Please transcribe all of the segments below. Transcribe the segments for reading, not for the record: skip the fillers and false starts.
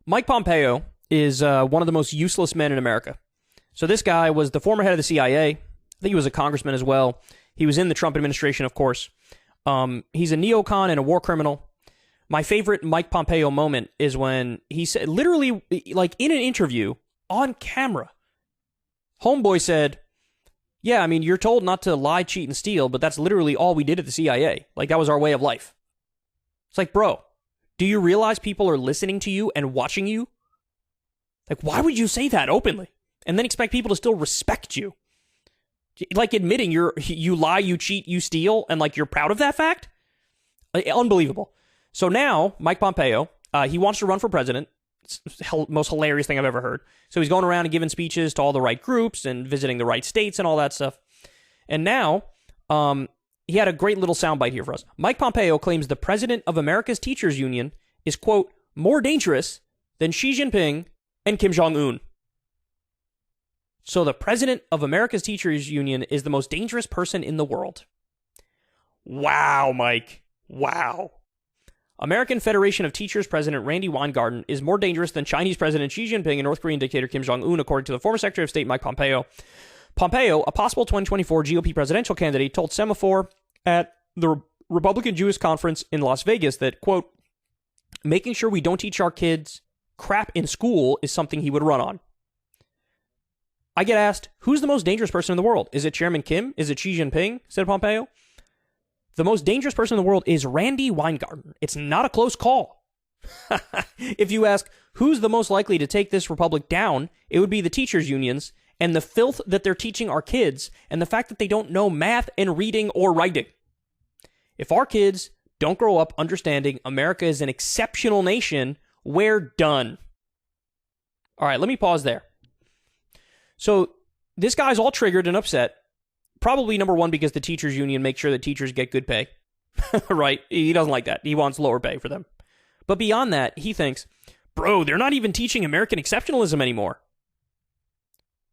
Mike Pompeo is one of the most useless men in America. So this guy was the former head of the CIA. I think he was a congressman as well. He was in the Trump administration, of course. He's a neocon and a war criminal. My favorite Mike Pompeo moment is when he said, literally, like in an interview on camera, homeboy said, yeah, I mean, you're told not to lie, cheat, and steal, but that's literally all we did at the CIA. Like, that was our way of life. It's like, bro, do you realize people are listening to you and watching you? Like, why would you say that openly? And then expect people to still respect you? Like, admitting you lie, you cheat, you steal, and, like, you're proud of that fact? Unbelievable. So now, Mike Pompeo, he wants to run for president. It's the most hilarious thing I've ever heard. So he's going around and giving speeches to all the right groups and visiting the right states and all that stuff. And now, he had a great little soundbite here for us. Mike Pompeo claims the president of America's Teachers Union is, quote, more dangerous than Xi Jinping and Kim Jong-un. So the president of America's Teachers Union is the most dangerous person in the world. Wow, Mike. Wow. American Federation of Teachers President Randy Weingarten is more dangerous than Chinese President Xi Jinping and North Korean dictator Kim Jong-un, according to the former Secretary of State Mike Pompeo. Pompeo, a possible 2024 GOP presidential candidate, told Semaphore at the Republican Jewish Conference in Las Vegas that, quote, making sure we don't teach our kids crap in school is something he would run on. I get asked, who's the most dangerous person in the world? Is it Chairman Kim? Is it Xi Jinping? Said Pompeo. The most dangerous person in the world is Randy Weingarten. It's not a close call. If you ask who's the most likely to take this republic down, it would be the teachers' unions and the filth that they're teaching our kids and the fact that they don't know math and reading or writing. If our kids don't grow up understanding America is an exceptional nation, we're done. All right, let me pause there. So this guy's all triggered and upset. Probably, number one, because the teachers union makes sure that teachers get good pay. Right? He doesn't like that. He wants lower pay for them. But beyond that, he thinks, bro, they're not even teaching American exceptionalism anymore.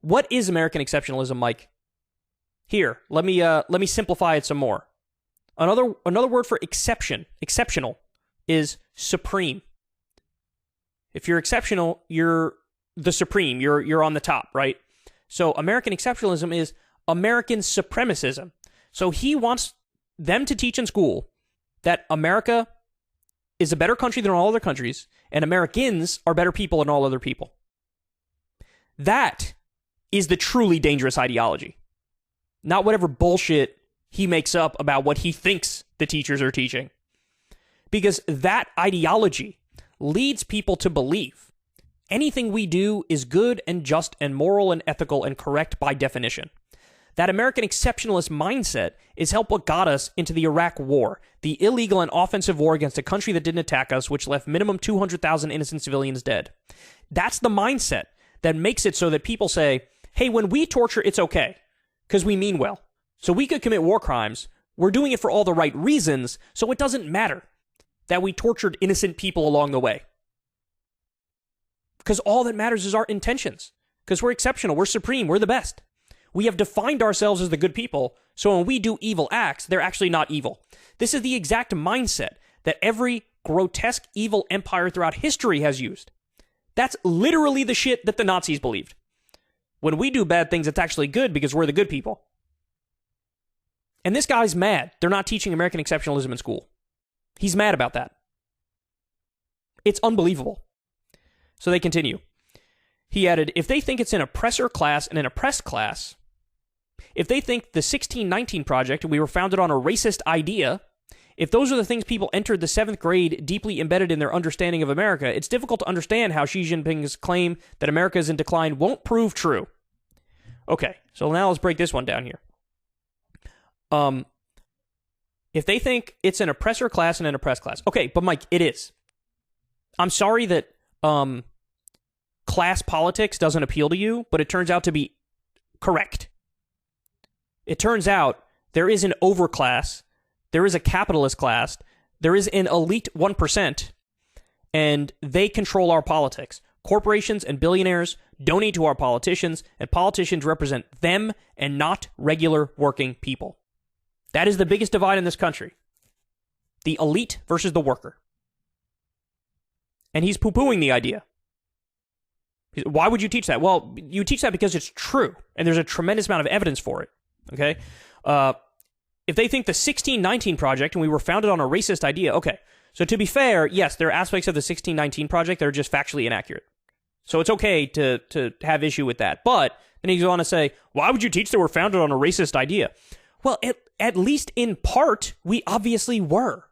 What is American exceptionalism, Mike? Here, let me simplify it some more. Another word for exceptional, is supreme. If you're exceptional, you're the supreme. You're on the top, right? So American exceptionalism is American supremacism. So he wants them to teach in school that America is a better country than all other countries, and Americans are better people than all other people. That is the truly dangerous ideology. Not whatever bullshit he makes up about what he thinks the teachers are teaching. Because that ideology leads people to believe anything we do is good and just and moral and ethical and correct by definition. That American exceptionalist mindset is what got us into the Iraq War, the illegal and offensive war against a country that didn't attack us, which left minimum 200,000 innocent civilians dead. That's the mindset that makes it so that people say, hey, when we torture, it's okay, because we mean well. So we could commit war crimes. We're doing it for all the right reasons, so it doesn't matter that we tortured innocent people along the way. Because all that matters is our intentions. Because we're exceptional, we're supreme, we're the best. We have defined ourselves as the good people, so when we do evil acts, they're actually not evil. This is the exact mindset that every grotesque evil empire throughout history has used. That's literally the shit that the Nazis believed. When we do bad things, it's actually good because we're the good people. And this guy's mad. They're not teaching American exceptionalism in school. He's mad about that. It's unbelievable. So they continue. He added, if they think it's an oppressor class and an oppressed class, if they think the 1619 Project, we were founded on a racist idea, if those are the things people entered the 7th grade deeply embedded in their understanding of America, it's difficult to understand how Xi Jinping's claim that America is in decline won't prove true. Okay, so now let's break this one down here. If they think it's an oppressor class and an oppressed class. Okay, but Mike, it is. I'm sorry that class politics doesn't appeal to you, but it turns out to be correct. It turns out there is an overclass, there is a capitalist class, there is an elite 1%, and they control our politics. Corporations and billionaires donate to our politicians, and politicians represent them and not regular working people. That is the biggest divide in this country. The elite versus the worker. And he's poo-pooing the idea. Why would you teach that? Well, you teach that because it's true, and there's a tremendous amount of evidence for it. Okay? If they think the 1619 Project, and we were founded on a racist idea, okay. So to be fair, yes, there are aspects of the 1619 Project that are just factually inaccurate. So it's okay to have issue with that. But then he goes on to say, why would you teach that we're founded on a racist idea? Well, at least in part, we obviously were.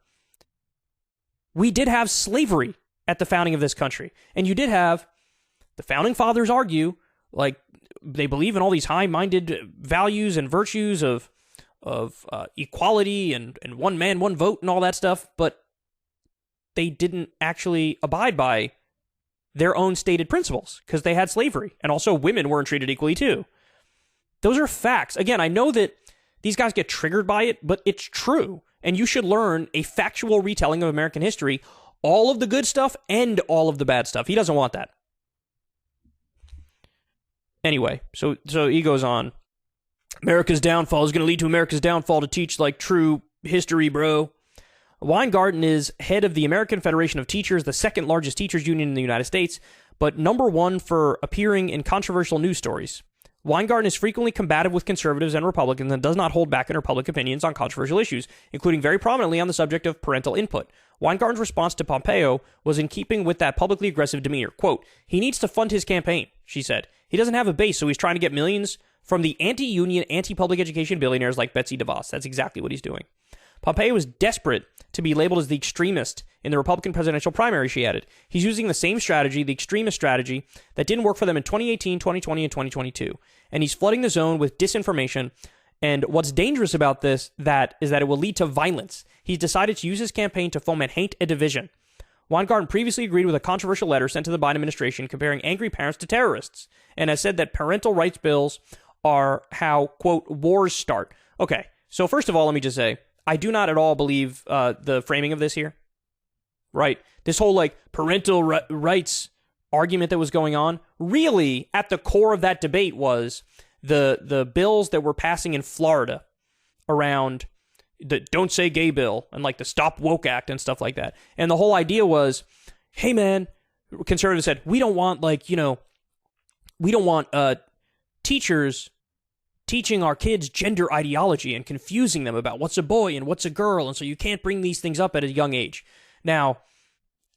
We did have slavery at the founding of this country. And you did have the founding fathers argue, like, they believe in all these high-minded values and virtues of equality and one man, one vote and all that stuff, but they didn't actually abide by their own stated principles because they had slavery. And also women weren't treated equally too. Those are facts. Again, I know that these guys get triggered by it, but it's true. And you should learn a factual retelling of American history, all of the good stuff and all of the bad stuff. He doesn't want that. Anyway, so he goes on. America's downfall is going to lead to America's downfall to teach like true history, bro. Weingarten is head of the American Federation of Teachers, the second largest teachers union in the United States, but number one for appearing in controversial news stories. Weingarten is frequently combative with conservatives and Republicans and does not hold back in her public opinions on controversial issues, including very prominently on the subject of parental input. Weingarten's response to Pompeo was in keeping with that publicly aggressive demeanor. Quote, he needs to fund his campaign, she said. He doesn't have a base, so he's trying to get millions from the anti-union, anti-public education billionaires like Betsy DeVos. That's exactly what he's doing. Pompeo is desperate to be labeled as the extremist in the Republican presidential primary, she added. He's using the same strategy, the extremist strategy, that didn't work for them in 2018, 2020, and 2022. And he's flooding the zone with disinformation. And what's dangerous about this is that it will lead to violence. He's decided to use his campaign to foment hate and division. Weingarten previously agreed with a controversial letter sent to the Biden administration comparing angry parents to terrorists, and has said that parental rights bills are how, quote, wars start. Okay, so first of all, let me just say, I do not at all believe the framing of this here, right? This whole, like, parental rights argument that was going on, really, at the core of that debate was the bills that were passing in Florida around the Don't Say Gay bill and, like, the Stop Woke Act and stuff like that. And the whole idea was, hey, man, conservatives said, we don't want, like, you know, we don't want teachers teaching our kids gender ideology and confusing them about what's a boy and what's a girl, and so you can't bring these things up at a young age. Now,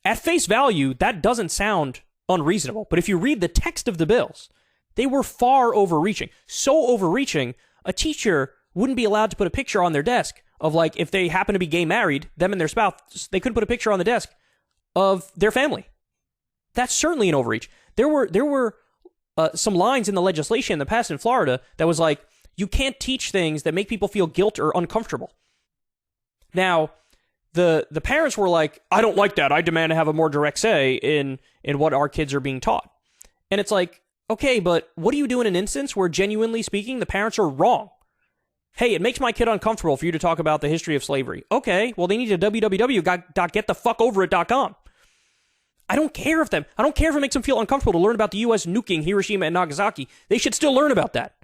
at face value, that doesn't sound unreasonable, but if you read the text of the bills, they were far overreaching. So overreaching, a teacher wouldn't be allowed to put a picture on their desk of, like, if they happen to be gay married, them and their spouse, they couldn't put a picture on the desk of their family. That's certainly an overreach. There were some lines in the legislation in the past in Florida that was like, you can't teach things that make people feel guilt or uncomfortable. Now, the parents were like, I don't like that. I demand to have a more direct say in what our kids are being taught. And it's like, okay, but what do you do in an instance where, genuinely speaking, the parents are wrong? Hey, it makes my kid uncomfortable for you to talk about the history of slavery. Okay, well, they need to www.getthefuckoverit.com. I don't care if it makes them feel uncomfortable to learn about the U.S. nuking Hiroshima and Nagasaki. They should still learn about that,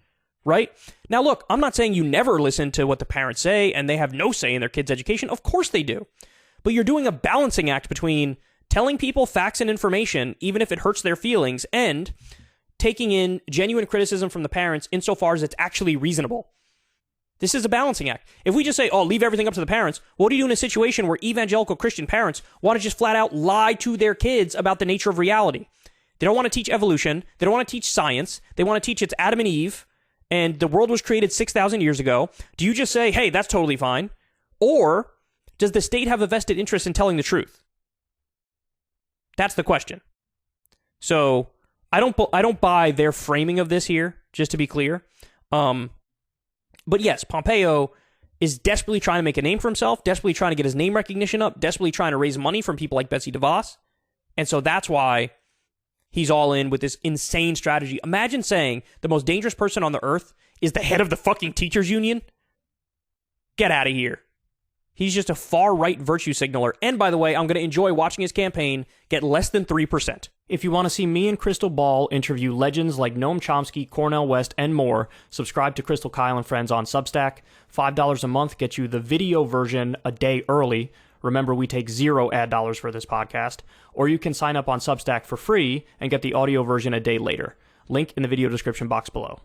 right? Now, look, I'm not saying you never listen to what the parents say and they have no say in their kids' education. Of course they do. But you're doing a balancing act between telling people facts and information, even if it hurts their feelings, and taking in genuine criticism from the parents insofar as it's actually reasonable. This is a balancing act. If we just say, oh, leave everything up to the parents, what do you do in a situation where evangelical Christian parents want to just flat out lie to their kids about the nature of reality? They don't want to teach evolution. They don't want to teach science. They want to teach it's Adam and Eve, and the world was created 6,000 years ago. Do you just say, hey, that's totally fine? Or does the state have a vested interest in telling the truth? That's the question. So I don't buy their framing of this here, just to be clear. But yes, Pompeo is desperately trying to make a name for himself, desperately trying to get his name recognition up, desperately trying to raise money from people like Betsy DeVos. And so that's why he's all in with this insane strategy. Imagine saying the most dangerous person on the earth is the head of the fucking teachers union. Get out of here. He's just a far-right virtue signaler. And by the way, I'm going to enjoy watching his campaign get less than 3%. If you want to see me and Crystal Ball interview legends like Noam Chomsky, Cornel West, and more, subscribe to Crystal Kyle and Friends on Substack. $5 a month gets you the video version a day early. Remember, we take 0 ad dollars for this podcast. Or you can sign up on Substack for free and get the audio version a day later. Link in the video description box below.